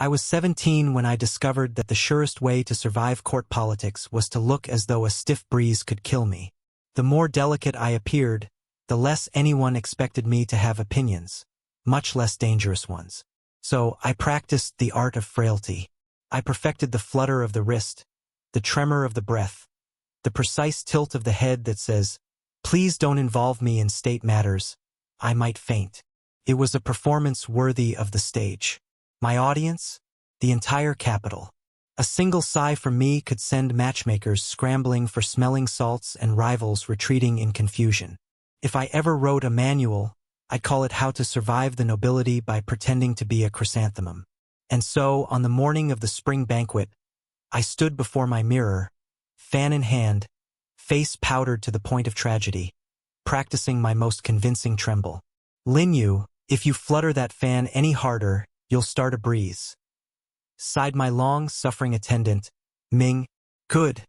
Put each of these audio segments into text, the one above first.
I was 17 when I discovered that the surest way to survive court politics was to look as though a stiff breeze could kill me. The more delicate I appeared, the less anyone expected me to have opinions, much less dangerous ones. So I practiced the art of frailty. I perfected the flutter of the wrist, the tremor of the breath, the precise tilt of the head that says, "Please don't involve me in state matters. I might faint." It was a performance worthy of the stage. My audience? The entire capital. A single sigh from me could send matchmakers scrambling for smelling salts and rivals retreating in confusion. If I ever wrote a manual, I'd call it How to Survive the Nobility by Pretending to be a Chrysanthemum. And so, on the morning of the spring banquet, I stood before my mirror, fan in hand, face powdered to the point of tragedy, practicing my most convincing tremble. "Lin Yu, if you flutter that fan any harder, you'll start a breeze," sighed my long-suffering attendant, Ming. "Good.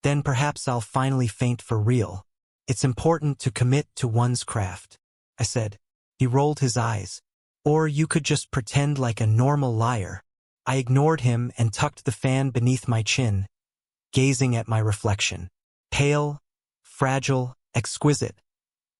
Then perhaps I'll finally faint for real. It's important to commit to one's craft," I said. He rolled his eyes. "Or you could just pretend like a normal liar." I ignored him and tucked the fan beneath my chin, gazing at my reflection. Pale, fragile, exquisite,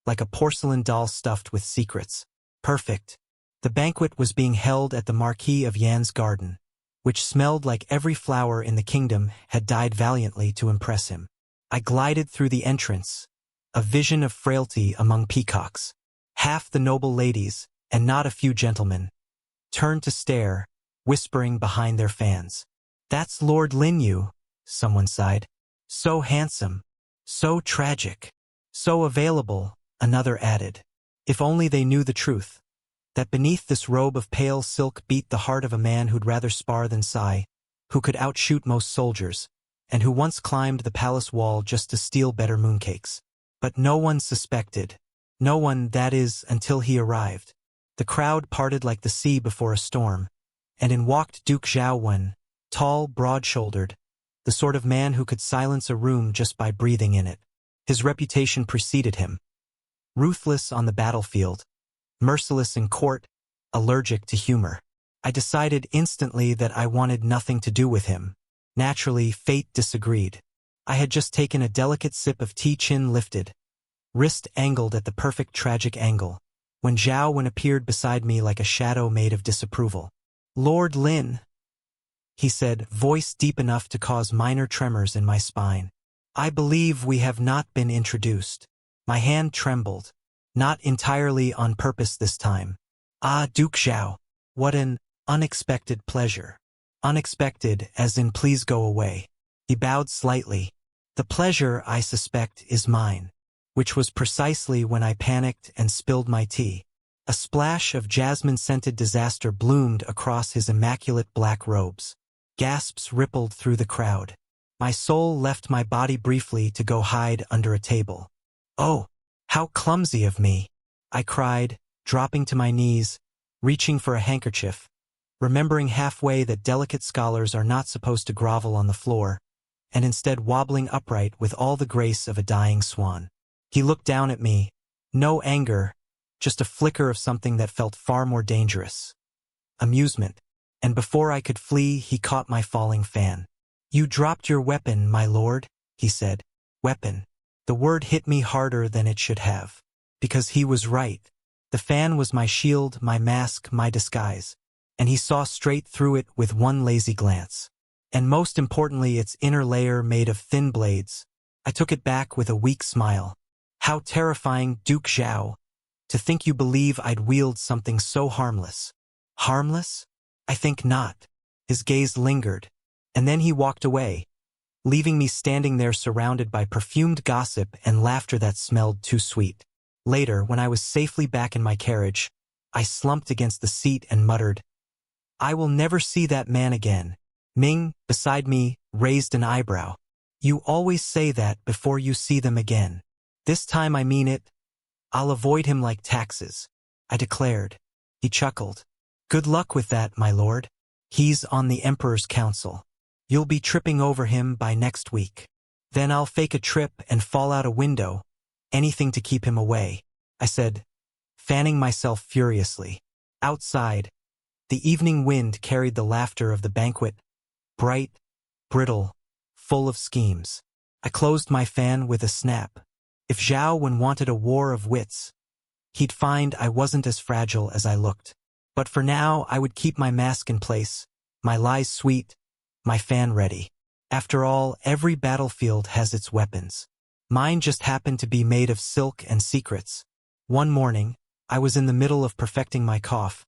like a porcelain doll stuffed with secrets. Perfect. The banquet was being held at the Marquis of Yan's garden, which smelled like every flower in the kingdom had died valiantly to impress him. I glided through the entrance, a vision of frailty among peacocks. Half the noble ladies, and not a few gentlemen, turned to stare, whispering behind their fans. "That's Lord Lin Yu," someone sighed. "So handsome, so tragic, so available," another added. If only they knew the truth, that beneath this robe of pale silk beat the heart of a man who'd rather spar than sigh, who could outshoot most soldiers, and who once climbed the palace wall just to steal better mooncakes. But no one suspected. No one, that is, until he arrived. The crowd parted like the sea before a storm, and in walked Duke Zhao, tall, broad-shouldered, the sort of man who could silence a room just by breathing in it. His reputation preceded him. Ruthless on the battlefield, merciless in court, allergic to humor. I decided instantly that I wanted nothing to do with him. Naturally, fate disagreed. I had just taken a delicate sip of tea, chin lifted, wrist angled at the perfect tragic angle, when Zhao appeared beside me like a shadow made of disapproval. "Lord Lin," he said, voice deep enough to cause minor tremors in my spine. "I believe we have not been introduced." My hand trembled, not entirely on purpose this time. "Ah, Duke Zhao, what an unexpected pleasure." Unexpected, as in please go away. He bowed slightly. "The pleasure, I suspect, is mine." Which was precisely when I panicked and spilled my tea. A splash of jasmine-scented disaster bloomed across his immaculate black robes. Gasps rippled through the crowd. My soul left my body briefly to go hide under a table. "Oh, how clumsy of me!" I cried, dropping to my knees, reaching for a handkerchief, remembering halfway that delicate scholars are not supposed to grovel on the floor, and instead wobbling upright with all the grace of a dying swan. He looked down at me, no anger, just a flicker of something that felt far more dangerous. Amusement. And before I could flee, he caught my falling fan. "You dropped your weapon, my lord," he said. Weapon. The word hit me harder than it should have. Because he was right. The fan was my shield, my mask, my disguise. And he saw straight through it with one lazy glance. And most importantly, its inner layer made of thin blades. I took it back with a weak smile. "How terrifying, Duke Zhao. To think you believe I'd wield something so harmless." "Harmless? I think not." His gaze lingered, and then he walked away, leaving me standing there surrounded by perfumed gossip and laughter that smelled too sweet. Later, when I was safely back in my carriage, I slumped against the seat and muttered, "I will never see that man again." Ming, beside me, raised an eyebrow. "You always say that before you see them again." "This time I mean it. I'll avoid him like taxes," I declared. He chuckled. "Good luck with that, my lord. He's on the Emperor's council. You'll be tripping over him by next week. Then I'll fake a trip and fall out a window. Anything to keep him away," I said, fanning myself furiously. Outside, The evening wind carried the laughter of the banquet, bright, brittle, full of schemes. I closed my fan with a snap. If Zhao Wen wanted a war of wits, he'd find I wasn't as fragile as I looked. But for now, I would keep my mask in place, my lies sweet, my fan ready. After all, every battlefield has its weapons. Mine just happened to be made of silk and secrets. One morning, I was in the middle of perfecting my cough,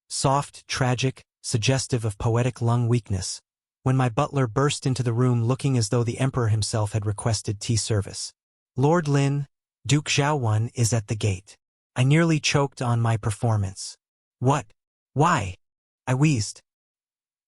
soft, tragic, suggestive of poetic lung weakness, when my butler burst into the room looking as though the emperor himself had requested tea service. Lord Lin, Duke Zhaowen is at the gate. I nearly choked on my performance. What? Why? I wheezed.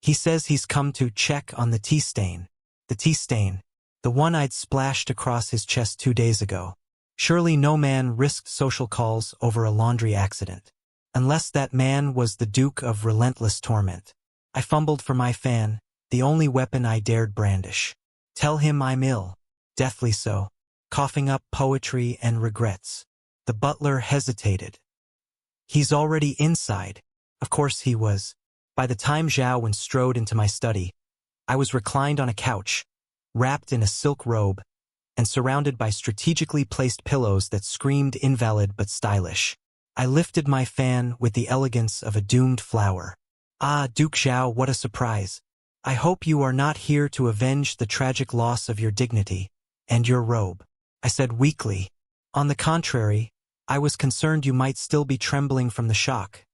He says he's come to check on the tea stain. The tea stain. The one I'd splashed across his chest 2 days ago. Surely no man risked social calls over a laundry accident. Unless that man was the Duke of Relentless Torment. I fumbled for my fan, the only weapon I dared brandish. Tell him I'm ill. Deathly so. Coughing up poetry and regrets. The butler hesitated. He's already inside. Of course he was. By the time Zhao Wen strode into my study, I was reclined on a couch, wrapped in a silk robe, and surrounded by strategically placed pillows that screamed invalid but stylish. I lifted my fan with the elegance of a doomed flower. Ah, Duke Zhao, what a surprise. I hope you are not here to avenge the tragic loss of your dignity and your robe, I said weakly. On the contrary, I was concerned you might still be trembling from the shock,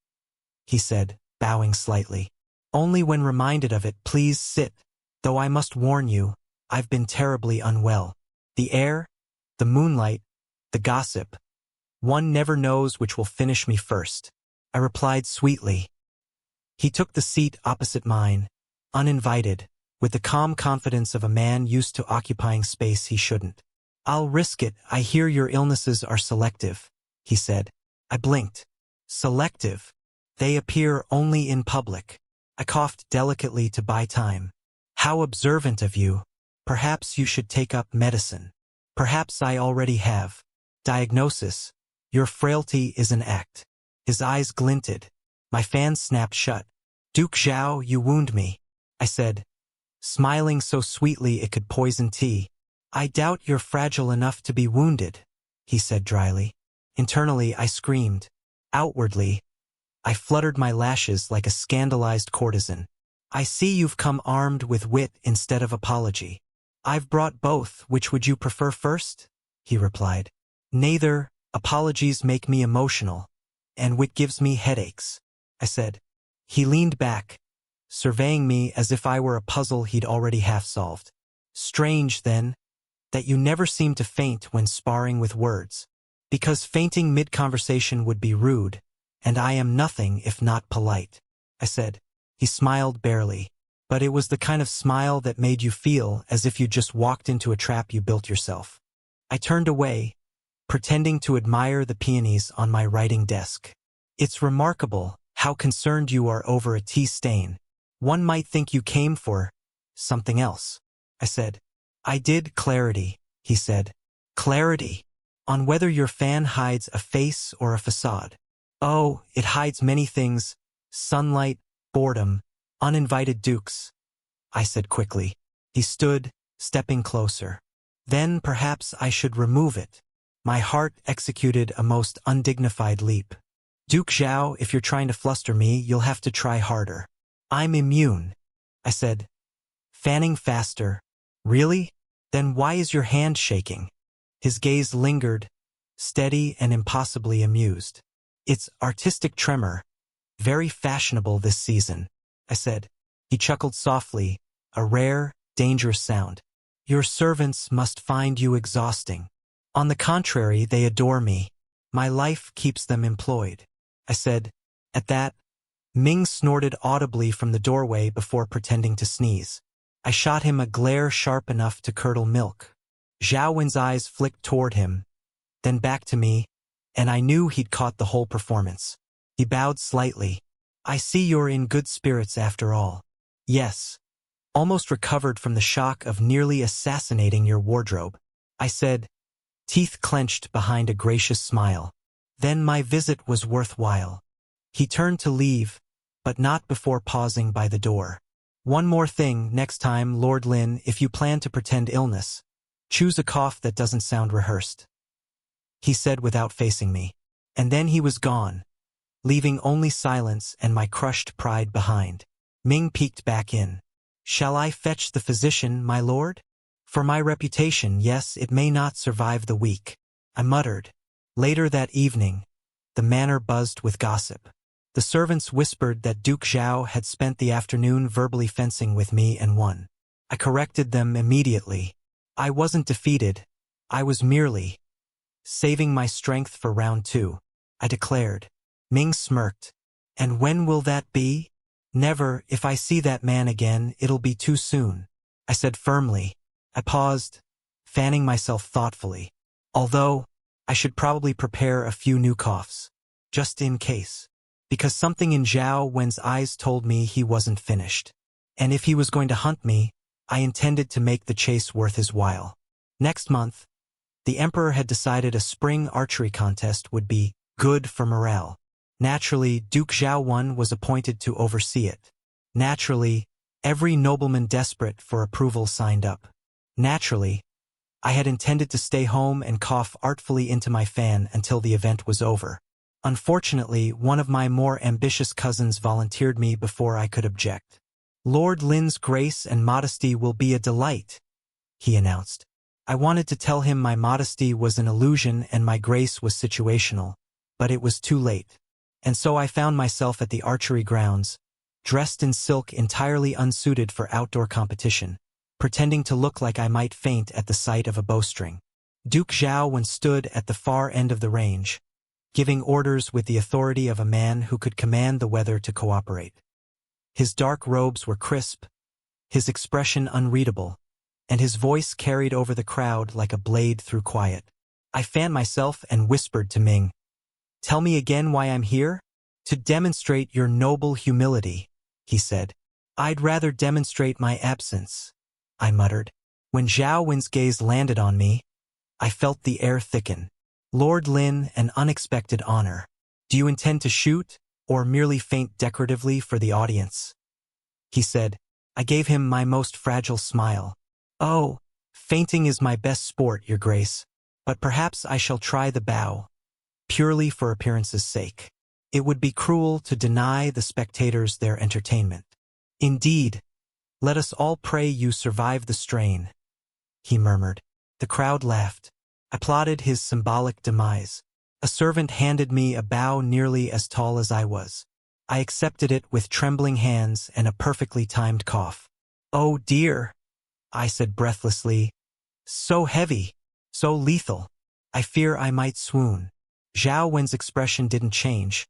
he said, bowing slightly. Only when reminded of it, please sit, though I must warn you, I've been terribly unwell. The air, the moonlight, the gossip. One never knows which will finish me first, I replied sweetly. He took the seat opposite mine, uninvited, with the calm confidence of a man used to occupying space he shouldn't. I'll risk it. I hear your illnesses are selective, he said. I blinked. Selective? They appear only in public. I coughed delicately to buy time. How observant of you. Perhaps you should take up medicine. Perhaps I already have. Diagnosis. Your frailty is an act. His eyes glinted. My fan snapped shut. Duke Zhao, you wound me, I said, smiling so sweetly it could poison tea. I doubt you're fragile enough to be wounded, he said dryly. Internally, I screamed. Outwardly, I fluttered my lashes like a scandalized courtesan. I see you've come armed with wit instead of apology. I've brought both. Which would you prefer first? He replied. Neither. Apologies make me emotional, and wit gives me headaches, I said. He leaned back, surveying me as if I were a puzzle he'd already half solved. Strange, then, that you never seem to faint when sparring with words. Because fainting mid-conversation would be rude, and I am nothing if not polite, I said. He smiled barely, but it was the kind of smile that made you feel as if you just walked into a trap you built yourself. I turned away, pretending to admire the peonies on my writing desk. It's remarkable how concerned you are over a tea stain. One might think you came for something else, I said. I did. Clarity, he said. Clarity? On whether your fan hides a face or a facade. Oh, it hides many things. Sunlight, boredom, uninvited dukes, I said quickly. He stood, stepping closer. Then perhaps I should remove it. My heart executed a most undignified leap. Duke Zhao, if you're trying to fluster me, you'll have to try harder. I'm immune, I said, fanning faster. Really? Then why is your hand shaking? His gaze lingered, steady and impossibly amused. It's artistic tremor, very fashionable this season, I said. He chuckled softly, a rare, dangerous sound. Your servants must find you exhausting. On the contrary, they adore me. My life keeps them employed, I said. At that, Ming snorted audibly from the doorway before pretending to sneeze. I shot him a glare sharp enough to curdle milk. Zhao Wen's eyes flicked toward him, then back to me, and I knew he'd caught the whole performance. He bowed slightly. I see you're in good spirits after all. Yes. Almost recovered from the shock of nearly assassinating your wardrobe, I said, teeth clenched behind a gracious smile. Then my visit was worthwhile. He turned to leave, but not before pausing by the door. One more thing, next time, Lord Lin, if you plan to pretend illness, choose a cough that doesn't sound rehearsed, he said without facing me. And then he was gone, leaving only silence and my crushed pride behind. Ming peeked back in. Shall I fetch the physician, my lord? For my reputation, yes, it may not survive the week, I muttered. Later that evening, the manor buzzed with gossip. The servants whispered that Duke Zhao had spent the afternoon verbally fencing with me and won. I corrected them immediately. I wasn't defeated. I was merely saving my strength for round 2, I declared. Ming smirked. And when will that be? Never. If I see that man again, it'll be too soon, I said firmly. I paused, fanning myself thoughtfully. Although, I should probably prepare a few new coughs, just in case. Because something in Zhao Wen's eyes told me he wasn't finished. And if he was going to hunt me, I intended to make the chase worth his while. Next month, the emperor had decided a spring archery contest would be good for morale. Naturally, Duke Zhao Wen was appointed to oversee it. Naturally, every nobleman desperate for approval signed up. Naturally, I had intended to stay home and cough artfully into my fan until the event was over. Unfortunately, one of my more ambitious cousins volunteered me before I could object. Lord Lin's grace and modesty will be a delight, he announced. I wanted to tell him my modesty was an illusion and my grace was situational, but it was too late. And so I found myself at the archery grounds, dressed in silk entirely unsuited for outdoor competition, pretending to look like I might faint at the sight of a bowstring. Duke Zhao Wen stood at the far end of the range, giving orders with the authority of a man who could command the weather to cooperate. His dark robes were crisp, his expression unreadable, and his voice carried over the crowd like a blade through quiet. I fanned myself and whispered to Ming, "Tell me again why I'm here?" "To demonstrate your noble humility," he said. "I'd rather demonstrate my absence," I muttered. When Zhao Wen's gaze landed on me, I felt the air thicken. "Lord Lin, an unexpected honor. Do you intend to shoot, or merely faint decoratively for the audience?" he said. I gave him my most fragile smile. "Oh, fainting is my best sport, your grace, but perhaps I shall try the bow, purely for appearance's sake. It would be cruel to deny the spectators their entertainment." "Indeed, let us all pray you survive the strain," he murmured. The crowd laughed. I plotted his symbolic demise. A servant handed me a bow nearly as tall as I was. I accepted it with trembling hands and a perfectly timed cough. "Oh dear," I said breathlessly. "So heavy, so lethal. I fear I might swoon." Zhao Wen's expression didn't change,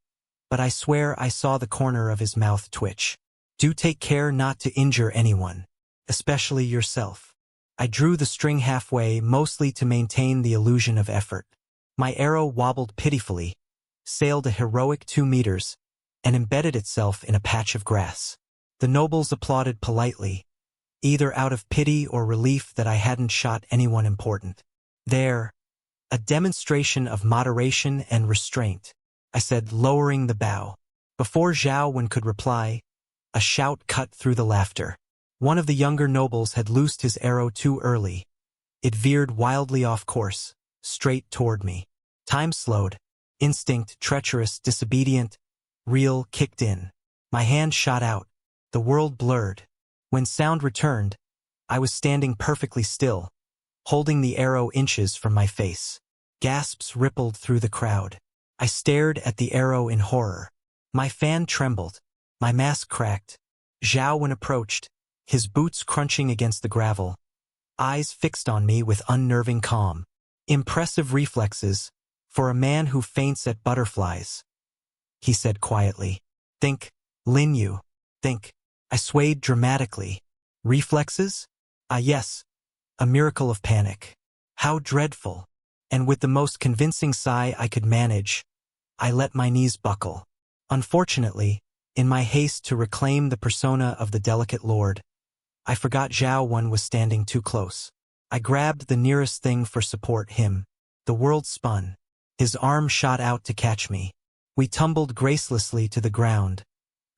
but I swear I saw the corner of his mouth twitch. "Do take care not to injure anyone, especially yourself." I drew the string halfway, mostly to maintain the illusion of effort. My arrow wobbled pitifully, sailed a heroic 2 meters, and embedded itself in a patch of grass. The nobles applauded politely, either out of pity or relief that I hadn't shot anyone important. "There, a demonstration of moderation and restraint," I said, lowering the bow. Before Zhao Wen could reply, a shout cut through the laughter. One of the younger nobles had loosed his arrow too early. It veered wildly off course, straight toward me. Time slowed. Instinct, treacherous, disobedient, real, kicked in. My hand shot out. The world blurred. When sound returned, I was standing perfectly still, holding the arrow inches from my face. Gasps rippled through the crowd. I stared at the arrow in horror. My fan trembled. My mask cracked. Zhao Wen approached, his boots crunching against the gravel, eyes fixed on me with unnerving calm. "Impressive reflexes, for a man who faints at butterflies," he said quietly. "Think, Lin Yu, think." I swayed dramatically. "Reflexes? Ah yes, a miracle of panic. How dreadful." And with the most convincing sigh I could manage, I let my knees buckle. Unfortunately, in my haste to reclaim the persona of the delicate lord, I forgot Zhao Wen was standing too close. I grabbed the nearest thing for support, him. The world spun. His arm shot out to catch me. We tumbled gracelessly to the ground,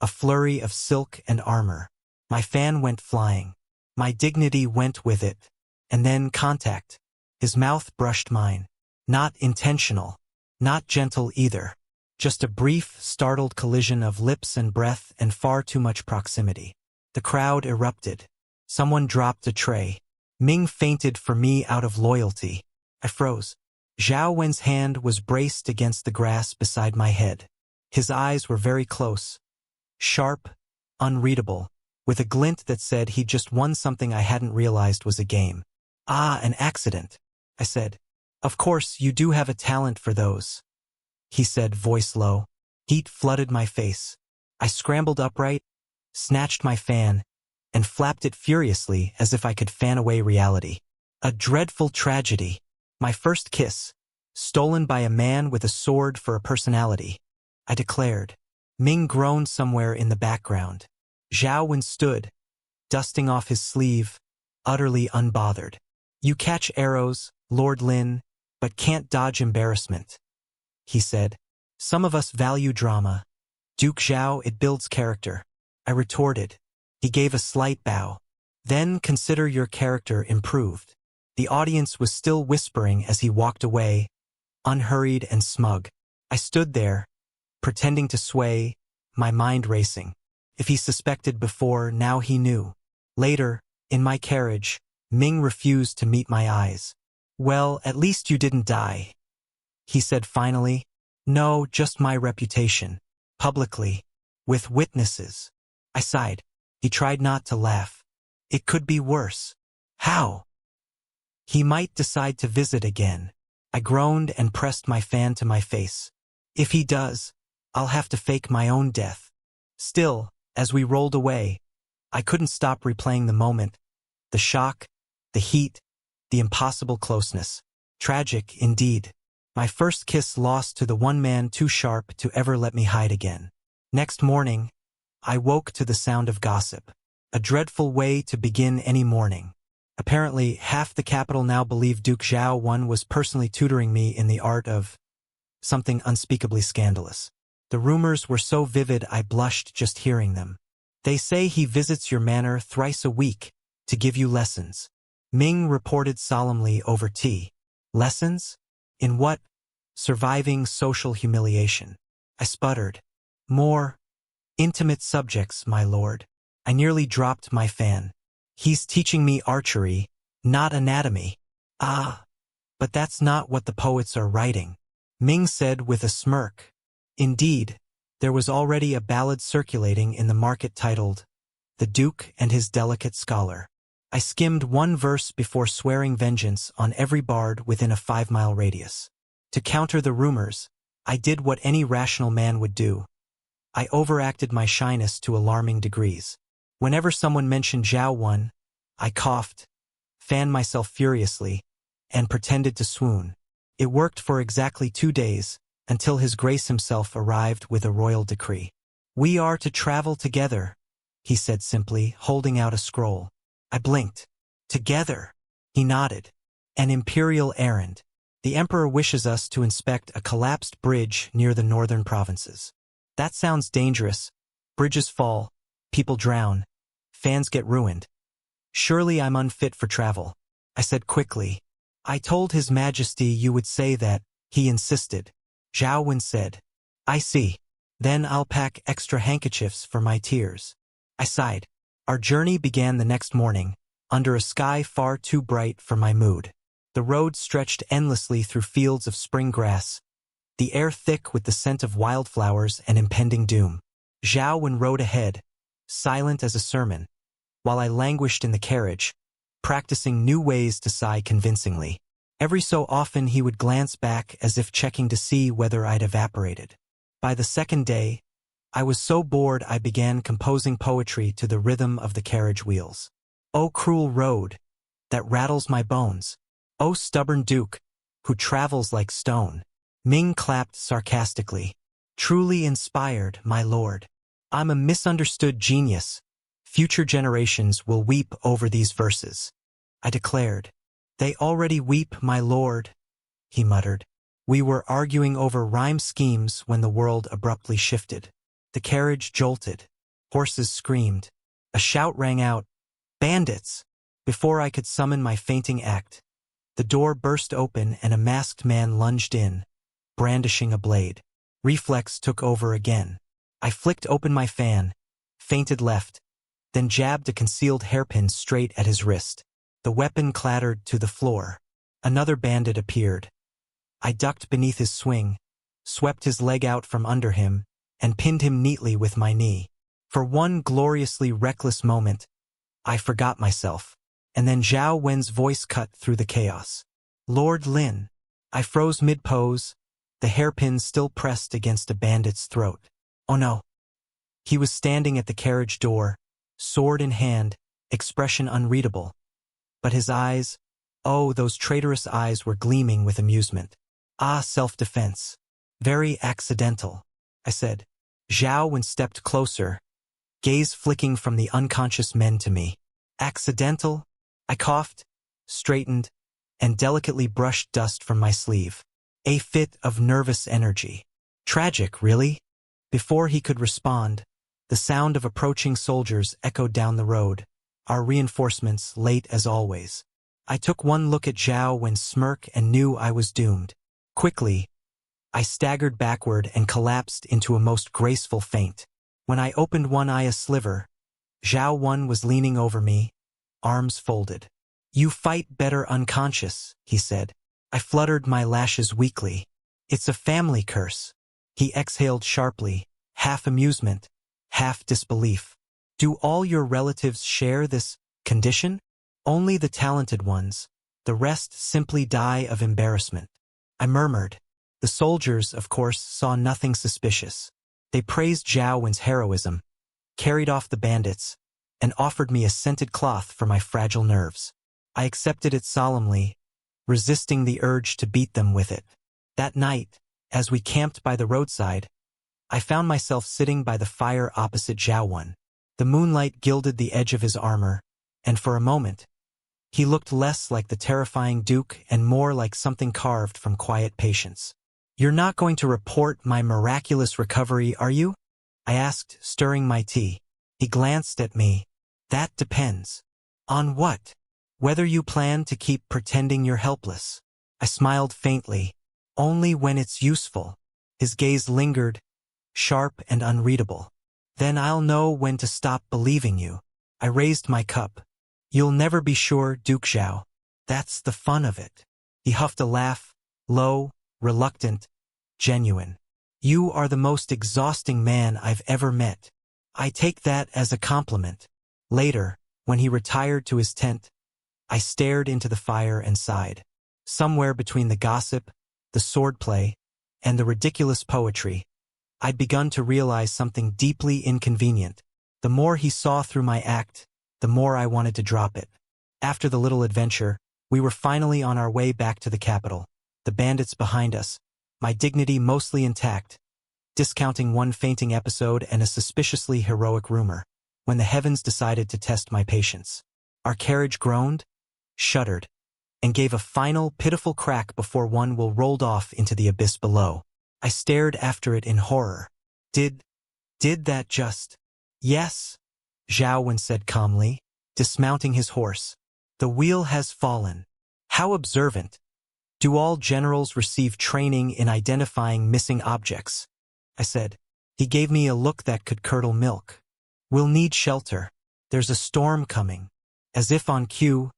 a flurry of silk and armor. My fan went flying. My dignity went with it. And then contact. His mouth brushed mine. Not intentional. Not gentle either. Just a brief, startled collision of lips and breath and far too much proximity. The crowd erupted. Someone dropped a tray. Ming feinted for me out of loyalty. I froze. Zhao Wen's hand was braced against the grass beside my head. His eyes were very close. Sharp, unreadable, with a glint that said he'd just won something I hadn't realized was a game. Ah, an accident, I said. Of course, you do have a talent for those, he said, voice low. Heat flooded my face. I scrambled upright, snatched my fan, and flapped it furiously as if I could fan away reality. A dreadful tragedy. My first kiss, stolen by a man with a sword for a personality, I declared. Ming groaned somewhere in the background. Zhao Wen stood, dusting off his sleeve, utterly unbothered. You catch arrows, Lord Lin, but can't dodge embarrassment, he said. Some of us value drama. Duke Zhao, it builds character. I retorted. He gave a slight bow. Then consider your character improved. The audience was still whispering as he walked away, unhurried and smug. I stood there, pretending to sway, my mind racing. If he suspected before, now he knew. Later, in my carriage, Ming refused to meet my eyes. Well, at least you didn't die, he said finally. No, just my reputation. Publicly. With witnesses. I sighed. He tried not to laugh. It could be worse. How? He might decide to visit again. I groaned and pressed my fan to my face. If he does, I'll have to fake my own death. Still, as we rolled away, I couldn't stop replaying the moment. The shock, the heat, the impossible closeness. Tragic, indeed. My first kiss lost to the one man too sharp to ever let me hide again. Next morning, I woke to the sound of gossip. A dreadful way to begin any morning. Apparently, half the capital now believed Duke Zhao Wen was personally tutoring me in the art of something unspeakably scandalous. The rumors were so vivid I blushed just hearing them. They say he visits your manor thrice a week to give you lessons. Ming reported solemnly over tea. Lessons? In what? Surviving social humiliation. I sputtered. More intimate subjects, my lord. I nearly dropped my fan. He's teaching me archery, not anatomy. Ah, but that's not what the poets are writing, Ming said with a smirk. Indeed, there was already a ballad circulating in the market titled, The Duke and His Delicate Scholar. I skimmed one verse before swearing vengeance on every bard within a 5-mile radius. To counter the rumors, I did what any rational man would do. I overacted my shyness to alarming degrees. Whenever someone mentioned Zhao Wen, I coughed, fanned myself furiously, and pretended to swoon. It worked for exactly 2 days, until His Grace himself arrived with a royal decree. We are to travel together, he said simply, holding out a scroll. I blinked. Together, he nodded. An imperial errand. The emperor wishes us to inspect a collapsed bridge near the northern provinces. That sounds dangerous. Bridges fall, people drown, fans get ruined. Surely I'm unfit for travel, I said quickly. I told His Majesty you would say that, he insisted. Zhao Wen said. I see. Then I'll pack extra handkerchiefs for my tears. I sighed. Our journey began the next morning, under a sky far too bright for my mood. The road stretched endlessly through fields of spring grass, the air thick with the scent of wildflowers and impending doom. Zhao Wen rode ahead, silent as a sermon, while I languished in the carriage, practicing new ways to sigh convincingly. Every so often he would glance back as if checking to see whether I'd evaporated. By the second day, I was so bored I began composing poetry to the rhythm of the carriage wheels. O cruel road, that rattles my bones. O stubborn duke, who travels like stone. Ming clapped sarcastically. Truly inspired, my lord. I'm a misunderstood genius. Future generations will weep over these verses, I declared. They already weep, my lord, he muttered. We were arguing over rhyme schemes when the world abruptly shifted. The carriage jolted. Horses screamed. A shout rang out, "Bandits!" Before I could summon my fainting act, the door burst open and a masked man lunged in, brandishing a blade. Reflex took over again. I flicked open my fan, feinted left, then jabbed a concealed hairpin straight at his wrist. The weapon clattered to the floor. Another bandit appeared. I ducked beneath his swing, swept his leg out from under him, and pinned him neatly with my knee. For one gloriously reckless moment, I forgot myself, and then Zhao Wen's voice cut through the chaos. "Lord Lin." I froze mid-pose, the hairpin still pressed against a bandit's throat. Oh no. He was standing at the carriage door, sword in hand, expression unreadable. But his eyes, oh, those traitorous eyes were gleaming with amusement. "Ah, self-defense. Very accidental," I said. Zhao Wen stepped closer, gaze flicking from the unconscious men to me. "Accidental?" I coughed, straightened, and delicately brushed dust from my sleeve. "A fit of nervous energy." "Tragic, really?" Before he could respond, the sound of approaching soldiers echoed down the road, our reinforcements late as always. I took one look at Zhao Wen's smirk and knew I was doomed. Quickly, I staggered backward and collapsed into a most graceful feint. When I opened one eye a sliver, Zhao Wen was leaning over me, arms folded. "You fight better unconscious," he said. I fluttered my lashes weakly. "It's a family curse." He exhaled sharply, half amusement, half disbelief. "Do all your relatives share this condition?" "Only the talented ones. The rest simply die of embarrassment." I murmured. The soldiers, of course, saw nothing suspicious. They praised Zhao Wen's heroism, carried off the bandits, and offered me a scented cloth for my fragile nerves. I accepted it solemnly, resisting the urge to beat them with it. That night, as we camped by the roadside, I found myself sitting by the fire opposite Zhao Wen. The moonlight gilded the edge of his armor, and for a moment, he looked less like the terrifying Duke and more like something carved from quiet patience. "You're not going to report my miraculous recovery, are you?" I asked, stirring my tea. He glanced at me. "That depends." "On what?" "Whether you plan to keep pretending you're helpless." I smiled faintly. "Only when it's useful." His gaze lingered, sharp and unreadable. "Then I'll know when to stop believing you." I raised my cup. "You'll never be sure, Duke Zhao. That's the fun of it." He huffed a laugh, low, reluctant, genuine. "You are the most exhausting man I've ever met." I take that as a compliment. Later, when he retired to his tent, I stared into the fire and sighed. Somewhere between the gossip, the swordplay, and the ridiculous poetry, I'd begun to realize something deeply inconvenient. The more he saw through my act, the more I wanted to drop it. After the little adventure, we were finally on our way back to the capital, the bandits behind us, my dignity mostly intact, discounting one fainting episode and a suspiciously heroic rumor, when the heavens decided to test my patience. Our carriage groaned, shuddered, and gave a final, pitiful crack before one wheel rolled off into the abyss below. I stared after it in horror. Did that just... "Yes," Zhao Wen said calmly, dismounting his horse. "The wheel has fallen." "How observant. Do all generals receive training in identifying missing objects?" I said. He gave me a look that could curdle milk. "We'll need shelter. There's a storm coming." As if on cue,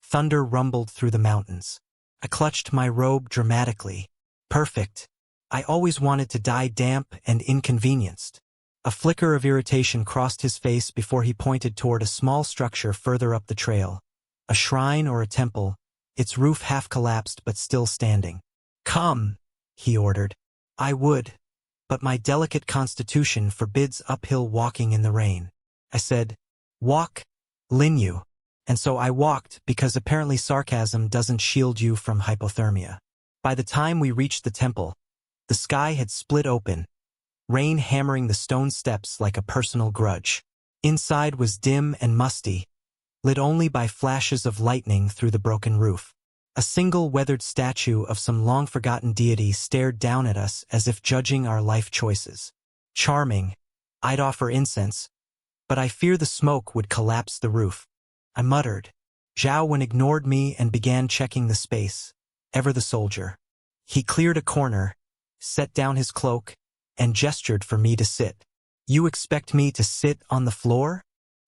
thunder rumbled through the mountains. I clutched my robe dramatically. Perfect. I always wanted to die damp and inconvenienced. A flicker of irritation crossed his face before he pointed toward a small structure further up the trail. A shrine or a temple, its roof half collapsed but still standing. "Come," he ordered. I would, but my delicate constitution forbids uphill walking in the rain. I said, "Walk, Lin Yu." And so I walked because apparently sarcasm doesn't shield you from hypothermia. By the time we reached the temple, the sky had split open, rain hammering the stone steps like a personal grudge. Inside was dim and musty, lit only by flashes of lightning through the broken roof. A single weathered statue of some long-forgotten deity stared down at us as if judging our life choices. Charming, I'd offer incense, but I fear the smoke would collapse the roof. I muttered. Zhao Wen ignored me and began checking the space. Ever the soldier. He cleared a corner, set down his cloak, and gestured for me to sit. You expect me to sit on the floor?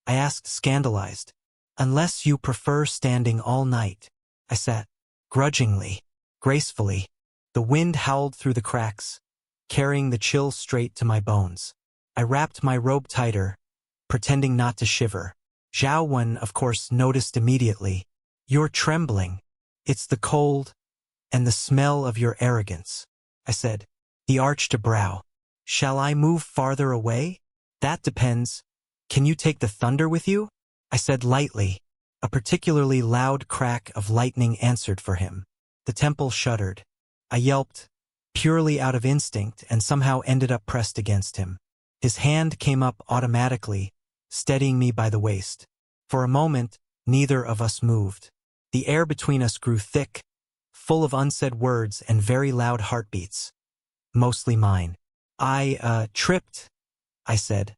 I asked, scandalized. Unless you prefer standing all night. I sat. Grudgingly. Gracefully. The wind howled through the cracks, carrying the chill straight to my bones. I wrapped my robe tighter, pretending not to shiver. Zhao Wen, of course, noticed immediately. You're trembling. It's the cold and the smell of your arrogance, I said. He arched a brow. Shall I move farther away? That depends. Can you take the thunder with you? I said lightly. A particularly loud crack of lightning answered for him. The temple shuddered. I yelped, purely out of instinct, and somehow ended up pressed against him. His hand came up automatically, steadying me by the waist. For a moment, neither of us moved. The air between us grew thick, full of unsaid words and very loud heartbeats. Mostly mine. I tripped, I said,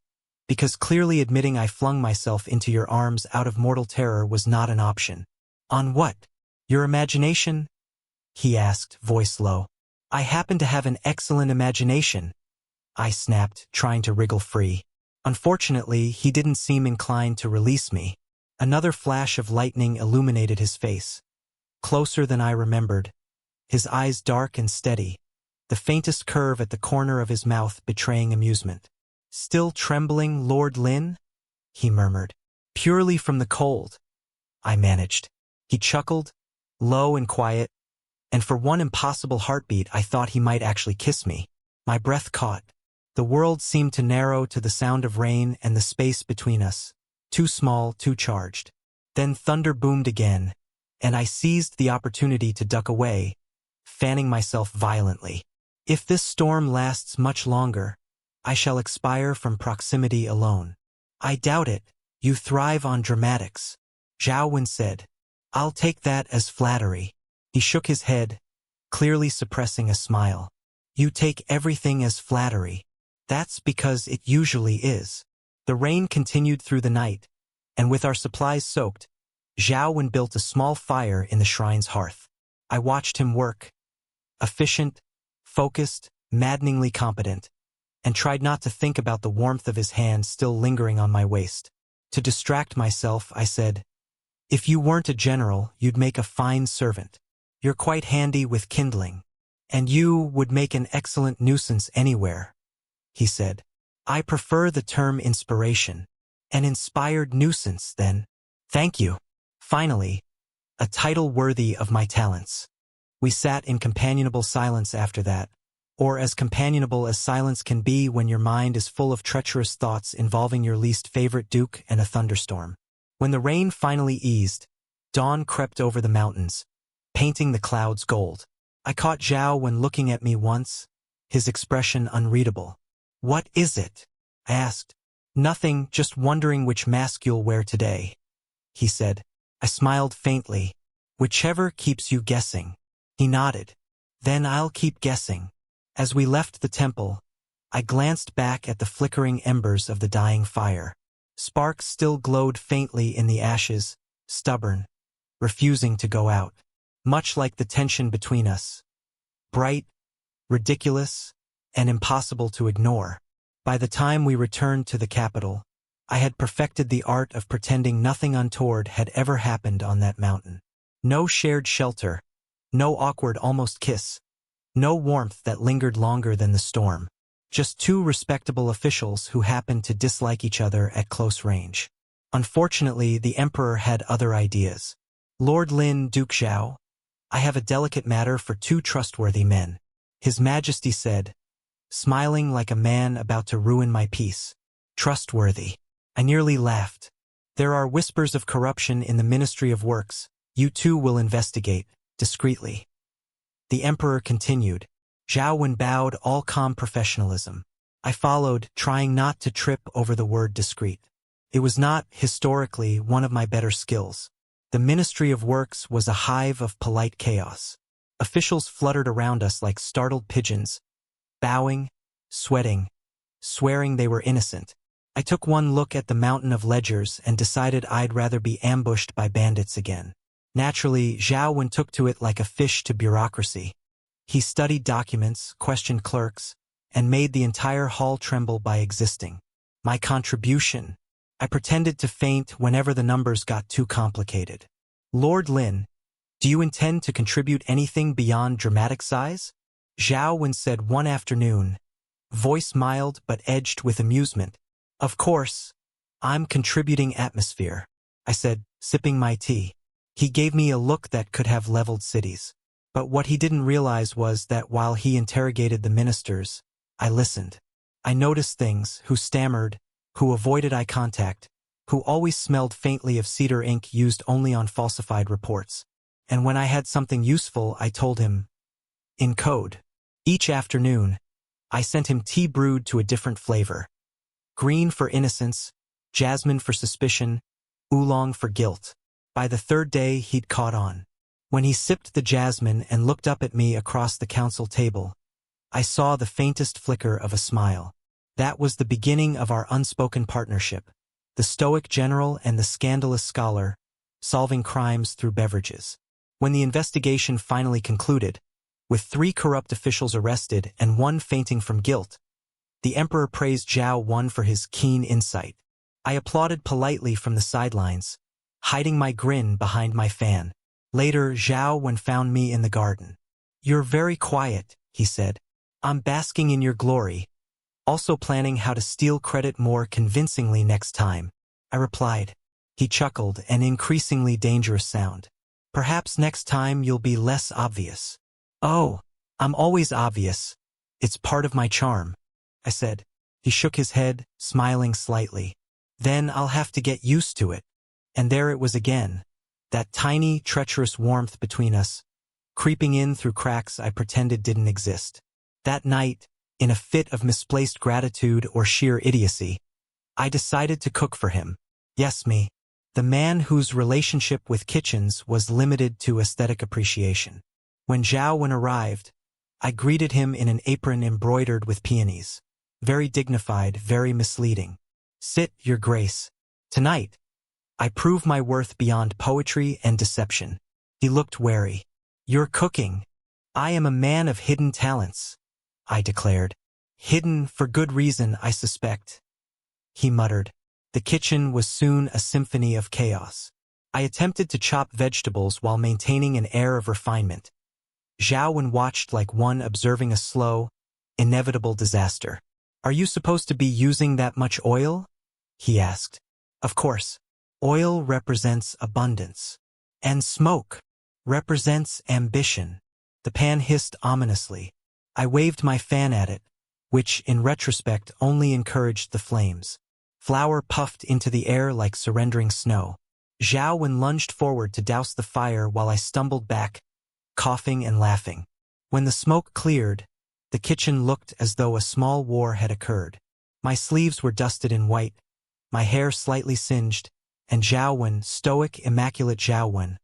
because clearly admitting I flung myself into your arms out of mortal terror was not an option. On what? Your imagination? He asked, voice low. I happen to have an excellent imagination, I snapped, trying to wriggle free. Unfortunately, he didn't seem inclined to release me. Another flash of lightning illuminated his face. Closer than I remembered, his eyes dark and steady, the faintest curve at the corner of his mouth betraying amusement. Still trembling, Lord Lin? He murmured. Purely from the cold, I managed. He chuckled, low and quiet, and for one impossible heartbeat I thought he might actually kiss me. My breath caught. The world seemed to narrow to the sound of rain and the space between us. Too small, too charged. Then thunder boomed again, and I seized the opportunity to duck away, fanning myself violently. If this storm lasts much longer, I shall expire from proximity alone. I doubt it. You thrive on dramatics, Zhao Wen said. I'll take that as flattery. He shook his head, clearly suppressing a smile. You take everything as flattery. That's because it usually is. The rain continued through the night, and with our supplies soaked, Zhao Wen built a small fire in the shrine's hearth. I watched him work, efficient, focused, maddeningly competent, and tried not to think about the warmth of his hand still lingering on my waist. To distract myself, I said, If you weren't a general, you'd make a fine servant. You're quite handy with kindling, and you would make an excellent nuisance anywhere, he said. I prefer the term inspiration. An inspired nuisance, then. Thank you. Finally, a title worthy of my talents. We sat in companionable silence after that, or as companionable as silence can be when your mind is full of treacherous thoughts involving your least favorite duke and a thunderstorm. When the rain finally eased, dawn crept over the mountains, painting the clouds gold. I caught Zhao Wen looking at me once, his expression unreadable. What is it? I asked. Nothing, just wondering which mask you'll wear today, he said. I smiled faintly. Whichever keeps you guessing. He nodded. Then I'll keep guessing. As we left the temple, I glanced back at the flickering embers of the dying fire. Sparks still glowed faintly in the ashes, stubborn, refusing to go out. Much like the tension between us. Bright, ridiculous, and impossible to ignore. By the time we returned to the capital, I had perfected the art of pretending nothing untoward had ever happened on that mountain. No shared shelter, no awkward almost kiss, no warmth that lingered longer than the storm. Just two respectable officials who happened to dislike each other at close range. Unfortunately, the emperor had other ideas. Lord Lin, Duke Zhao, I have a delicate matter for two trustworthy men, His Majesty said, smiling like a man about to ruin my peace. Trustworthy. I nearly laughed. There are whispers of corruption in the Ministry of Works. You too will investigate, discreetly. The emperor continued. Zhao Wen bowed, all calm professionalism. I followed, trying not to trip over the word discreet. It was not, historically, one of my better skills. The Ministry of Works was a hive of polite chaos. Officials fluttered around us like startled pigeons, bowing, sweating, swearing they were innocent. I took one look at the mountain of ledgers and decided I'd rather be ambushed by bandits again. Naturally, Zhao Wen took to it like a fish to bureaucracy. He studied documents, questioned clerks, and made the entire hall tremble by existing. My contribution. I pretended to faint whenever the numbers got too complicated. Lord Lin, do you intend to contribute anything beyond dramatic size? Zhao Wen said one afternoon, voice mild but edged with amusement. Of course, I'm contributing atmosphere, I said, sipping my tea. He gave me a look that could have leveled cities. But what he didn't realize was that while he interrogated the ministers, I listened. I noticed things, who stammered, who avoided eye contact, who always smelled faintly of cedar ink used only on falsified reports. And when I had something useful, I told him, in code. Each afternoon, I sent him tea brewed to a different flavor. Green for innocence, jasmine for suspicion, oolong for guilt. By the third day, he'd caught on. When he sipped the jasmine and looked up at me across the council table, I saw the faintest flicker of a smile. That was the beginning of our unspoken partnership, the stoic general and the scandalous scholar, solving crimes through beverages. When the investigation finally concluded, with 3 corrupt officials arrested and 1 fainting from guilt, the emperor praised Zhao Wen for his keen insight. I applauded politely from the sidelines, hiding my grin behind my fan. Later, Zhao Wen found me in the garden. You're very quiet, he said. I'm basking in your glory, also planning how to steal credit more convincingly next time. I replied. He chuckled, an increasingly dangerous sound. Perhaps next time you'll be less obvious. Oh, I'm always obvious. It's part of my charm, I said. He shook his head, smiling slightly. Then I'll have to get used to it. And there it was again, that tiny, treacherous warmth between us, creeping in through cracks I pretended didn't exist. That night, in a fit of misplaced gratitude or sheer idiocy, I decided to cook for him. Yes, me, the man whose relationship with kitchens was limited to aesthetic appreciation. When Zhao Wen arrived, I greeted him in an apron embroidered with peonies. Very dignified, very misleading. Sit, Your Grace. Tonight, I prove my worth beyond poetry and deception. He looked wary. You're cooking. I am a man of hidden talents, I declared. Hidden for good reason, I suspect, he muttered. The kitchen was soon a symphony of chaos. I attempted to chop vegetables while maintaining an air of refinement. Zhao Wen watched like one observing a slow, inevitable disaster. Are you supposed to be using that much oil? He asked. Of course. Oil represents abundance. And smoke represents ambition. The pan hissed ominously. I waved my fan at it, which, in retrospect, only encouraged the flames. Flour puffed into the air like surrendering snow. Zhao Wen lunged forward to douse the fire while I stumbled back, coughing and laughing. When the smoke cleared, the kitchen looked as though a small war had occurred. My sleeves were dusted in white, my hair slightly singed, and Zhao Wen, stoic, immaculate Zhao Wen,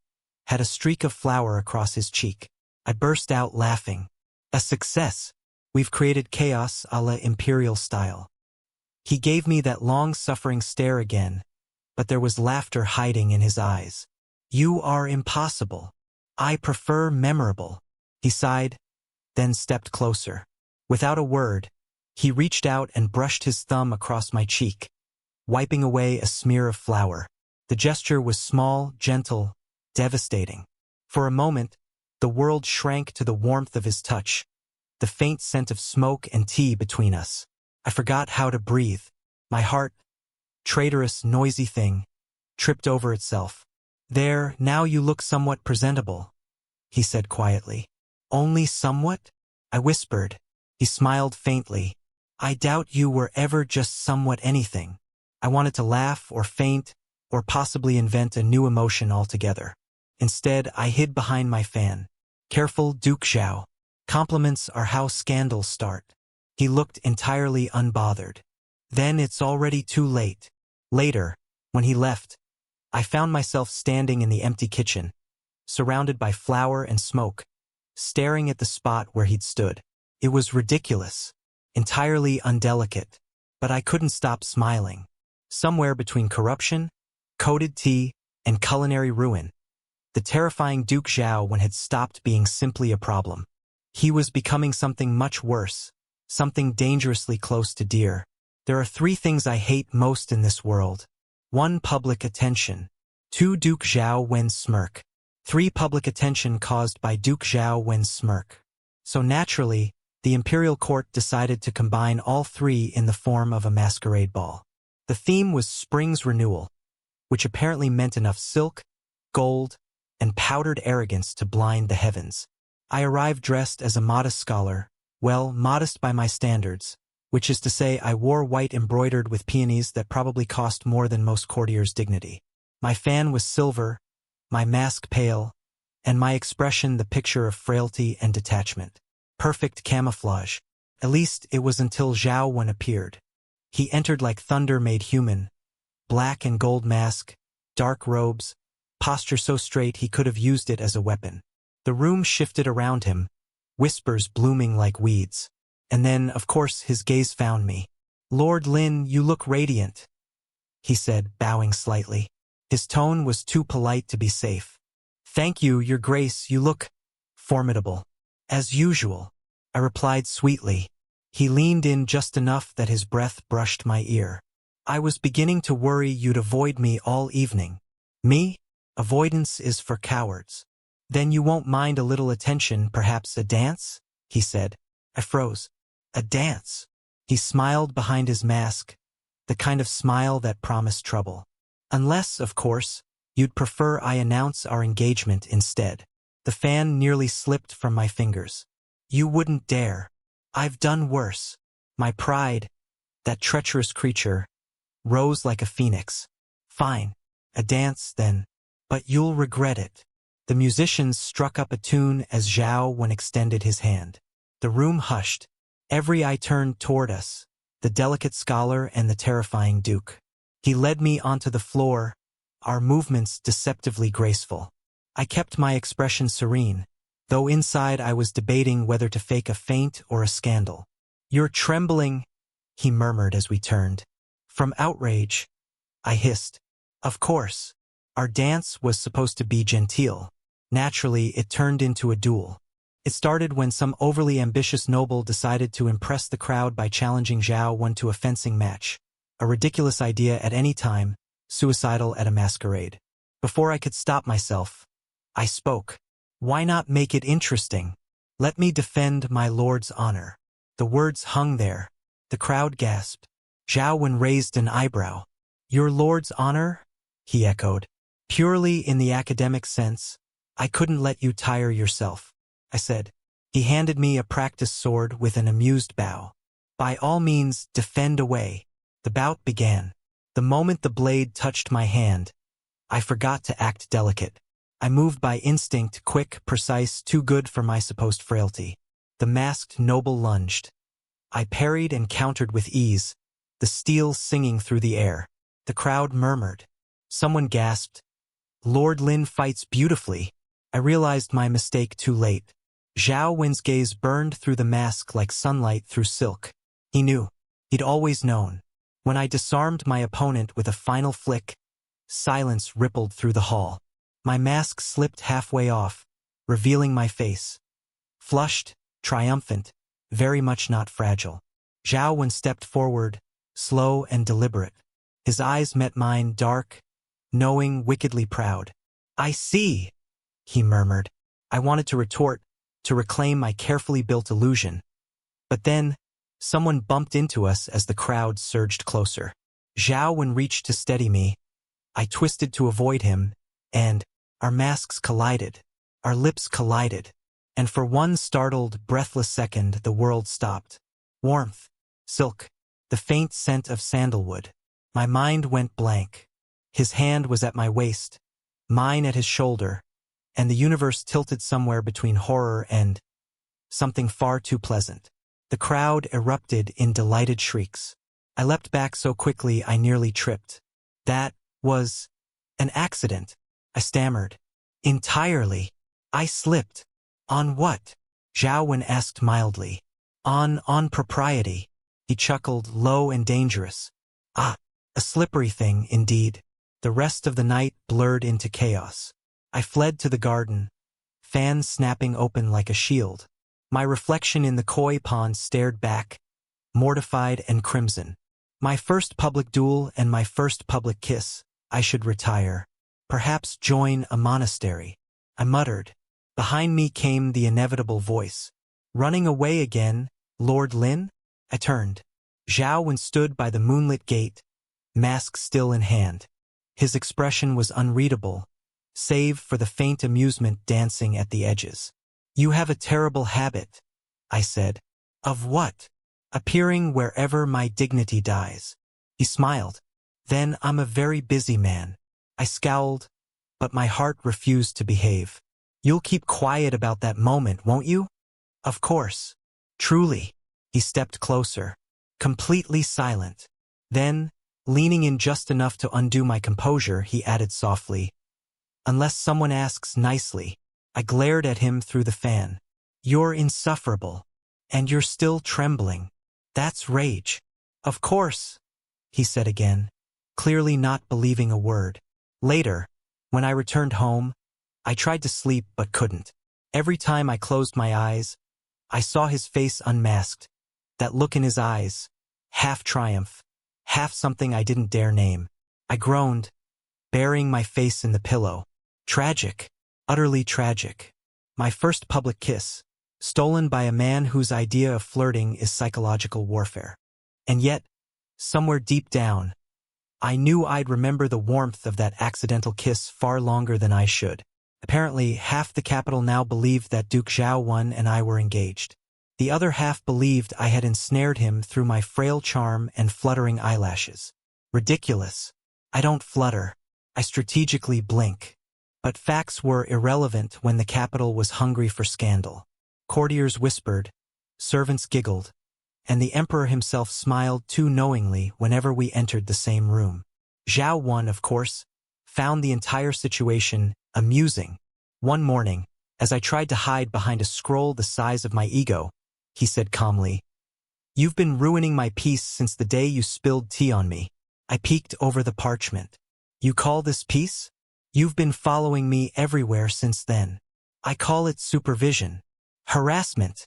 had a streak of flour across his cheek. I burst out laughing. A success. We've created chaos a la imperial style. He gave me that long-suffering stare again, but there was laughter hiding in his eyes. You are impossible. I prefer memorable. He sighed, then stepped closer. Without a word, he reached out and brushed his thumb across my cheek, wiping away a smear of flour. The gesture was small, gentle, devastating. For a moment, the world shrank to the warmth of his touch, the faint scent of smoke and tea between us. I forgot how to breathe. My heart, traitorous, noisy thing, tripped over itself. There, now you look somewhat presentable, he said quietly. Only somewhat? I whispered. He smiled faintly. I doubt you were ever just somewhat anything. I wanted to laugh or faint or possibly invent a new emotion altogether. Instead, I hid behind my fan. Careful, Duke Zhao. Compliments are how scandals start. He looked entirely unbothered. Then it's already too late. Later, when he left, I found myself standing in the empty kitchen, surrounded by flour and smoke, staring at the spot where he'd stood. It was ridiculous, entirely undelicate, but I couldn't stop smiling. Somewhere between corruption, coded tea, and culinary ruin, the terrifying Duke Zhao had stopped being simply a problem. He was becoming something much worse, something dangerously close to dear. There are 3 things I hate most in this world. 1. Public attention. 2. Duke Zhao smirk. 3. Public attention caused by Duke Zhao smirk. So naturally, the imperial court decided to combine all 3 in the form of a masquerade ball. The theme was spring's renewal, which apparently meant enough silk, gold, and powdered arrogance to blind the heavens. I arrived dressed as a modest scholar, well, modest by my standards, which is to say I wore white embroidered with peonies that probably cost more than most courtiers' dignity. My fan was silver, my mask pale, and my expression the picture of frailty and detachment. Perfect camouflage. At least it was until Zhao appeared. He entered like thunder made human, black and gold mask, dark robes, posture so straight he could have used it as a weapon. The room shifted around him, whispers blooming like weeds. And then, of course, his gaze found me. "Lord Lin, you look radiant," he said, bowing slightly. His tone was too polite to be safe. "Thank you, Your Grace, you look formidable." "As usual," I replied sweetly. He leaned in just enough that his breath brushed my ear. "I was beginning to worry you'd avoid me all evening." "Me? Avoidance is for cowards." "Then you won't mind a little attention, perhaps a dance?" he said. I froze. "A dance?" He smiled behind his mask, the kind of smile that promised trouble. "Unless, of course, you'd prefer I announce our engagement instead." The fan nearly slipped from my fingers. "You wouldn't dare. I've done worse." My pride, that treacherous creature, rose like a phoenix. "Fine. A dance, then. But you'll regret it." The musicians struck up a tune as Zhao extended his hand. The room hushed. Every eye turned toward us, the delicate scholar and the terrifying Duke. He led me onto the floor, our movements deceptively graceful. I kept my expression serene, though inside I was debating whether to fake a faint or a scandal. "You're trembling," he murmured as we turned. "From outrage," I hissed. "Of course. Our dance was supposed to be genteel. Naturally, it turned into a duel. It started when some overly ambitious noble decided to impress the crowd by challenging Zhao to a fencing match. A ridiculous idea at any time, suicidal at a masquerade. Before I could stop myself, I spoke. "Why not make it interesting? Let me defend my lord's honor." The words hung there. The crowd gasped. Zhao raised an eyebrow. "Your lord's honor?" he echoed. "Purely in the academic sense, I couldn't let you tire yourself," I said. He handed me a practice sword with an amused bow. "By all means, defend away." The bout began. The moment the blade touched my hand, I forgot to act delicate. I moved by instinct, quick, precise, too good for my supposed frailty. The masked noble lunged. I parried and countered with ease, the steel singing through the air. The crowd murmured. Someone gasped, "Lord Lin fights beautifully." I realized my mistake too late. Zhao gaze burned through the mask like sunlight through silk. He knew. He'd always known. When I disarmed my opponent with a final flick, silence rippled through the hall. My mask slipped halfway off, revealing my face. Flushed, triumphant, very much not fragile. Zhao stepped forward, slow and deliberate. His eyes met mine, dark, knowing, wickedly proud. "I see," he murmured. I wanted to retort, to reclaim my carefully built illusion. But then, someone bumped into us as the crowd surged closer. Zhao reached to steady me. I twisted to avoid him, and our masks collided. Our lips collided. And for one startled, breathless second, the world stopped. Warmth, silk, the faint scent of sandalwood. My mind went blank. His hand was at my waist, mine at his shoulder, and the universe tilted somewhere between horror and something far too pleasant. The crowd erupted in delighted shrieks. I leapt back so quickly I nearly tripped. "That was an accident," I stammered. "Entirely. I slipped." "On what?" Zhao asked mildly. On propriety." He chuckled, low and dangerous. Ah, a slippery thing, indeed. The rest of the night blurred into chaos. I fled to the garden, fan snapping open like a shield. My reflection in the koi pond stared back, mortified and crimson. My first public duel and my first public kiss. I should retire. Perhaps join a monastery. I muttered. Behind me came the inevitable voice. Running away again, Lord Lin? I turned. Zhao Wen stood by the moonlit gate, mask still in hand. His expression was unreadable, save for the faint amusement dancing at the edges. You have a terrible habit, I said. Of what? Appearing wherever my dignity dies. He smiled. Then I'm a very busy man. I scowled, but my heart refused to behave. You'll keep quiet about that moment, won't you? Of course. Truly. He stepped closer, completely silent. Then, leaning in just enough to undo my composure, he added softly, unless someone asks nicely. I glared at him through the fan. You're insufferable. And you're still trembling. That's rage. Of course, he said again, clearly not believing a word. Later, when I returned home, I tried to sleep but couldn't. Every time I closed my eyes, I saw his face unmasked, that look in his eyes, half triumph, half something I didn't dare name. I groaned, burying my face in the pillow. Tragic, utterly tragic. My first public kiss, stolen by a man whose idea of flirting is psychological warfare. And yet, somewhere deep down, I knew I'd remember the warmth of that accidental kiss far longer than I should. Apparently, half the capital now believed that Duke Zhao Wen and I were engaged. The other half believed I had ensnared him through my frail charm and fluttering eyelashes. Ridiculous. I don't flutter. I strategically blink. But facts were irrelevant when the capital was hungry for scandal. Courtiers whispered, servants giggled, and the emperor himself smiled too knowingly whenever we entered the same room. Zhao Wen, of course, found the entire situation amusing. One morning, as I tried to hide behind a scroll the size of my ego, he said calmly, "You've been ruining my peace since the day you spilled tea on me." I peeked over the parchment. "You call this peace? You've been following me everywhere since then." "I call it supervision." "Harassment,"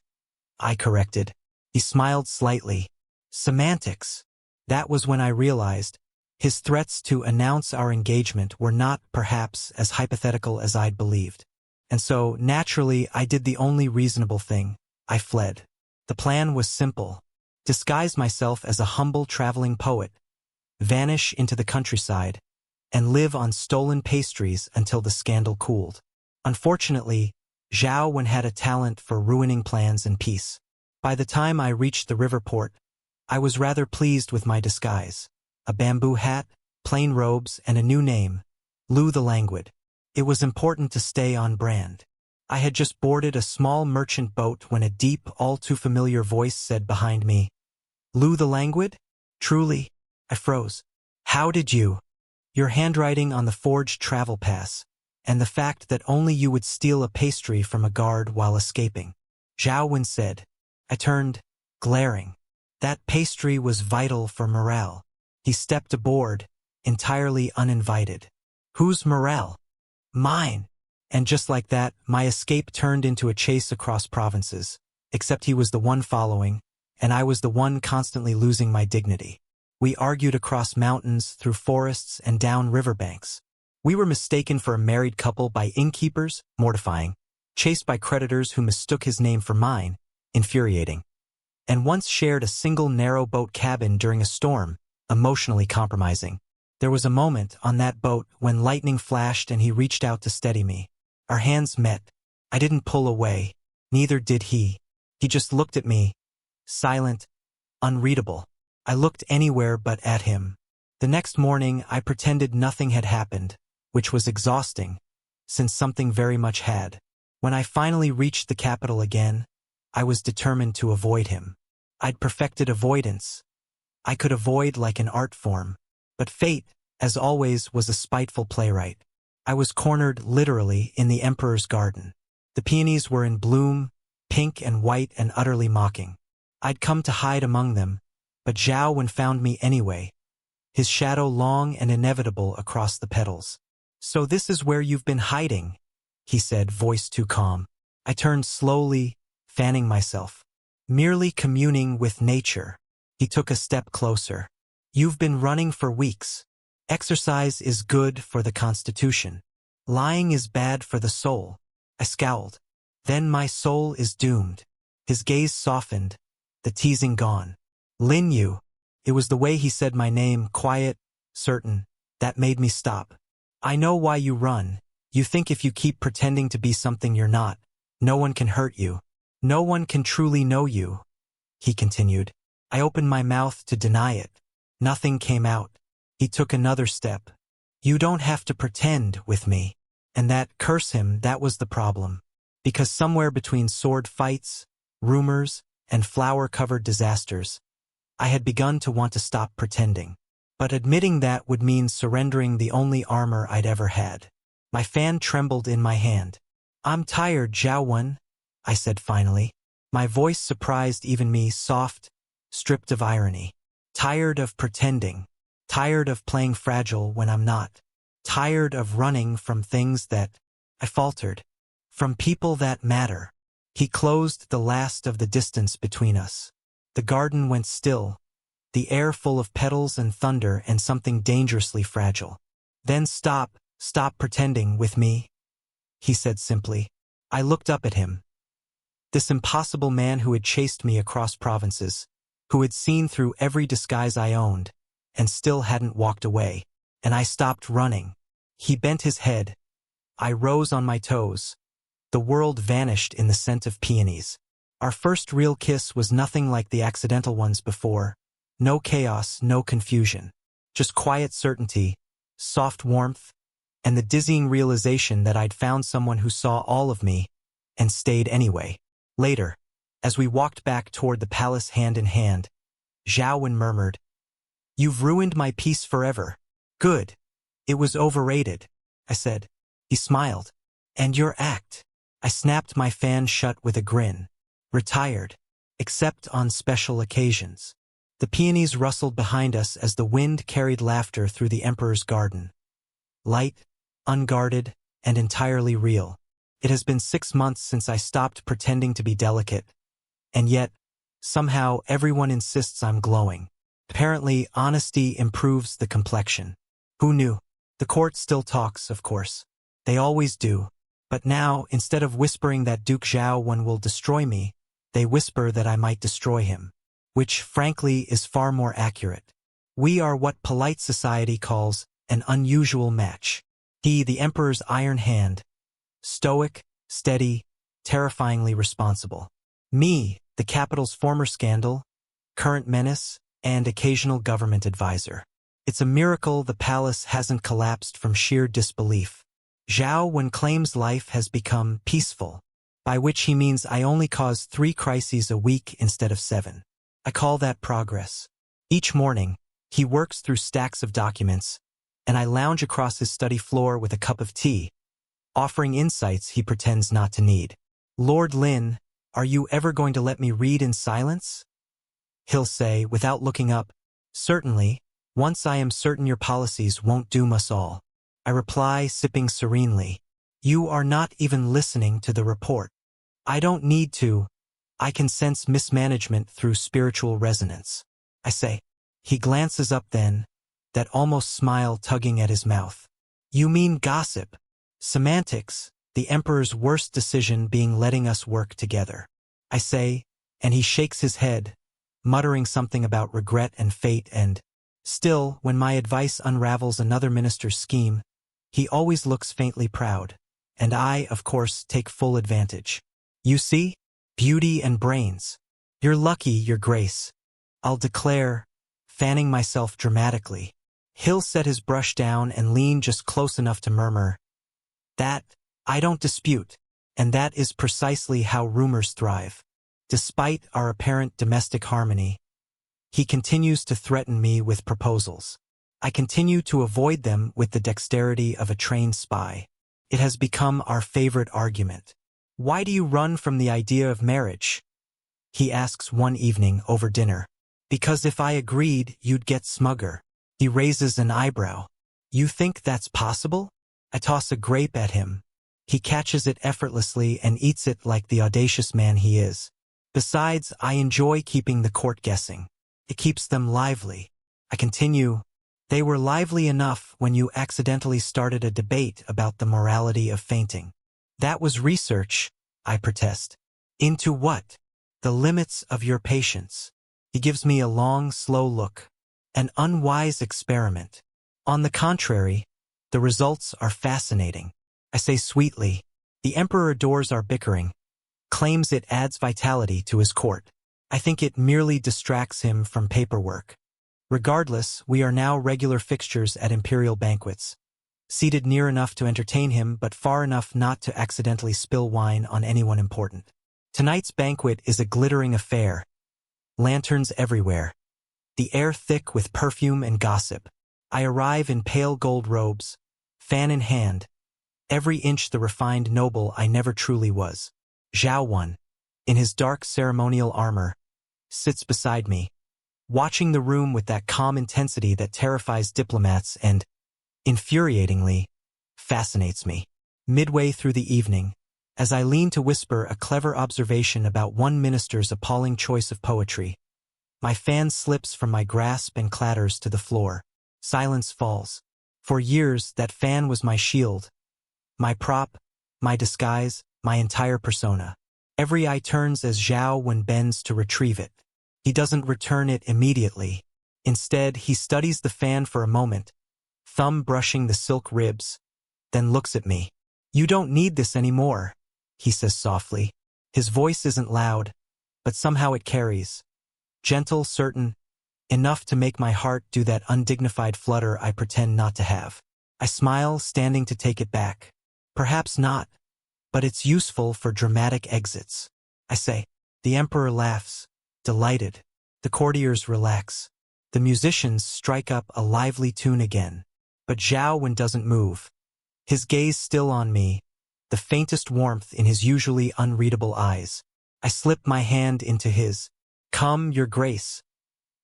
I corrected. He smiled slightly. "Semantics." That was when I realized his threats to announce our engagement were not, perhaps, as hypothetical as I'd believed. And so, naturally, I did the only reasonable thing. I fled. The plan was simple. Disguise myself as a humble traveling poet, vanish into the countryside, and live on stolen pastries until the scandal cooled. Unfortunately, Zhao Wen had a talent for ruining plans and peace. By the time I reached the river port, I was rather pleased with my disguise. A bamboo hat, plain robes, and a new name, Lu the Languid. It was important to stay on brand. I had just boarded a small merchant boat when a deep, all-too-familiar voice said behind me, "Lu the Languid? Truly?" I froze. "How did you?" "Your handwriting on the forged travel pass, and the fact that only you would steal a pastry from a guard while escaping," Zhao Wen said. I turned, glaring. That pastry was vital for morale. He stepped aboard, entirely uninvited. Whose morale? Mine. And just like that, my escape turned into a chase across provinces, except he was the one following, and I was the one constantly losing my dignity. We argued across mountains, through forests, and down riverbanks. We were mistaken for a married couple by innkeepers, mortifying, chased by creditors who mistook his name for mine, infuriating, and once shared a single narrow boat cabin during a storm, emotionally compromising. There was a moment on that boat when lightning flashed and he reached out to steady me. Our hands met. I didn't pull away, neither did he. He just looked at me, silent, unreadable. I looked anywhere but at him. The next morning I pretended nothing had happened, which was exhausting, since something very much had. When I finally reached the capital again, I was determined to avoid him. I'd perfected avoidance. I could avoid like an art form. But fate, as always, was a spiteful playwright. I was cornered, literally, in the emperor's garden. The peonies were in bloom, pink and white and utterly mocking. I'd come to hide among them, But Zhao Wen found me anyway, his shadow long and inevitable across the petals. "So this is where you've been hiding," he said, voice too calm. I turned slowly, fanning myself. "Merely communing with nature." He took a step closer. "You've been running for weeks. Exercise is good for the constitution. Lying is bad for the soul." I scowled. "Then my soul is doomed." His gaze softened, the teasing gone. "Lin Yu." It was the way he said my name, quiet, certain, that made me stop. "I know why you run. You think if you keep pretending to be something you're not, no one can hurt you. No one can truly know you," he continued. I opened my mouth to deny it. Nothing came out. He took another step. "You don't have to pretend with me." And that, curse him, that was the problem. Because somewhere between sword fights, rumors, and flower-covered disasters, I had begun to want to stop pretending. But admitting that would mean surrendering the only armor I'd ever had. My fan trembled in my hand. "I'm tired, Zhao Wen," I said finally. My voice surprised even me, soft, stripped of irony. "Tired of pretending. Tired of playing fragile when I'm not. Tired of running from things that," I faltered, "from people that matter." He closed the last of the distance between us. The garden went still, the air full of petals and thunder and something dangerously fragile. "Then stop pretending with me," he said simply. I looked up at him. This impossible man who had chased me across provinces, who had seen through every disguise I owned, and still hadn't walked away. And I stopped running. He bent his head. I rose on my toes. The world vanished in the scent of peonies. Our first real kiss was nothing like the accidental ones before. No chaos, no confusion. Just quiet certainty, soft warmth, and the dizzying realization that I'd found someone who saw all of me and stayed anyway. Later, as we walked back toward the palace hand in hand, Zhao Wen murmured, "You've ruined my peace forever." "Good. It was overrated," I said. He smiled. "And your act?" I snapped my fan shut with a grin. "Retired. Except on special occasions." The peonies rustled behind us as the wind carried laughter through the emperor's garden. Light, unguarded, and entirely real. It has been 6 months since I stopped pretending to be delicate. And yet, somehow everyone insists I'm glowing. Apparently, honesty improves the complexion. Who knew? The court still talks, of course. They always do. But now, instead of whispering that Duke Zhao Wen will destroy me, they whisper that I might destroy him. Which, frankly, is far more accurate. We are what polite society calls an unusual match. He, the emperor's iron hand, stoic, steady, terrifyingly responsible. Me, the capital's former scandal, current menace, and occasional government advisor. It's a miracle the palace hasn't collapsed from sheer disbelief. Zhao Wen claims life has become peaceful, by which he means I only cause 3 crises a week instead of 7. I call that progress. Each morning, he works through stacks of documents, and I lounge across his study floor with a cup of tea, offering insights he pretends not to need. "Lord Lin, are you ever going to let me read in silence?" He'll say, without looking up. "Certainly, once I am certain your policies won't doom us all." I reply, sipping serenely. "You are not even listening to the report." "I don't need to. I can sense mismanagement through spiritual resonance," I say. He glances up then, that almost smile tugging at his mouth. "You mean gossip. Semantics, the emperor's worst decision being letting us work together," I say, and he shakes his head, muttering something about regret and fate and, still, when my advice unravels another minister's scheme, he always looks faintly proud, and I, of course, take full advantage. "You see? Beauty and brains. You're lucky, Your Grace," I'll declare, fanning myself dramatically. He'll set his brush down and lean just close enough to murmur, "That, I don't dispute, and that is precisely how rumors thrive." Despite our apparent domestic harmony, he continues to threaten me with proposals. I continue to avoid them with the dexterity of a trained spy. It has become our favorite argument. "Why do you run from the idea of marriage?" he asks one evening over dinner. Because if I agreed, you'd get smugger. He raises an eyebrow. You think that's possible? I toss a grape at him. He catches it effortlessly and eats it like the audacious man he is. Besides, I enjoy keeping the court guessing. It keeps them lively. I continue. They were lively enough when you accidentally started a debate about the morality of fainting. That was research, I protest. Into what? The limits of your patience. He gives me a long, slow look. An unwise experiment. On the contrary, the results are fascinating. I say sweetly, the emperor adores our bickering, claims it adds vitality to his court. I think it merely distracts him from paperwork. Regardless, we are now regular fixtures at imperial banquets, seated near enough to entertain him but far enough not to accidentally spill wine on anyone important. Tonight's banquet is a glittering affair. Lanterns everywhere. The air thick with perfume and gossip. I arrive in pale gold robes, fan in hand, every inch the refined noble I never truly was. Zhao Wen, in his dark ceremonial armor, sits beside me, watching the room with that calm intensity that terrifies diplomats and, infuriatingly, fascinates me. Midway through the evening, as I lean to whisper a clever observation about one minister's appalling choice of poetry, my fan slips from my grasp and clatters to the floor. Silence falls. For years, that fan was my shield, my prop, my disguise, my entire persona. Every eye turns as Zhao Wen bends to retrieve it. He doesn't return it immediately. Instead, he studies the fan for a moment, thumb brushing the silk ribs, then looks at me. You don't need this anymore, he says softly. His voice isn't loud, but somehow it carries. Gentle, certain, enough to make my heart do that undignified flutter I pretend not to have. I smile, standing to take it back. Perhaps not, but it's useful for dramatic exits. I say. The emperor laughs, delighted. The courtiers relax. The musicians strike up a lively tune again. But Zhao Wen doesn't move. His gaze still on me, the faintest warmth in his usually unreadable eyes. I slip my hand into his. Come, your grace.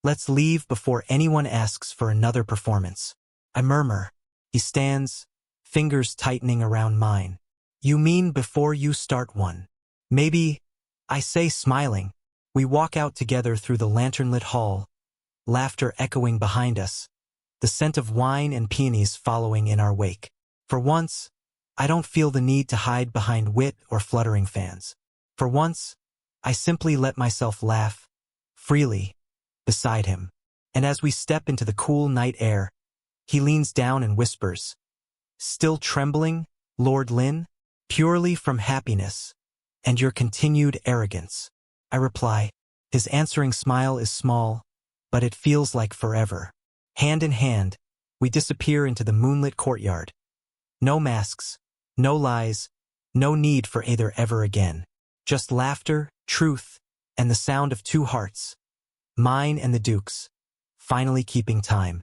Let's leave before anyone asks for another performance. I murmur. He stands, fingers tightening around mine. You mean before you start one? Maybe, I say, smiling. We walk out together through the lantern-lit hall, laughter echoing behind us, the scent of wine and peonies following in our wake. For once, I don't feel the need to hide behind wit or fluttering fans. For once, I simply let myself laugh, freely, beside him. And as we step into the cool night air, he leans down and whispers, "Still trembling, Lord Lin? Purely from happiness, and your continued arrogance." I reply. His answering smile is small, but it feels like forever. Hand in hand, we disappear into the moonlit courtyard. No masks, no lies, no need for either ever again. Just laughter, truth, and the sound of two hearts, mine and the Duke's, finally keeping time.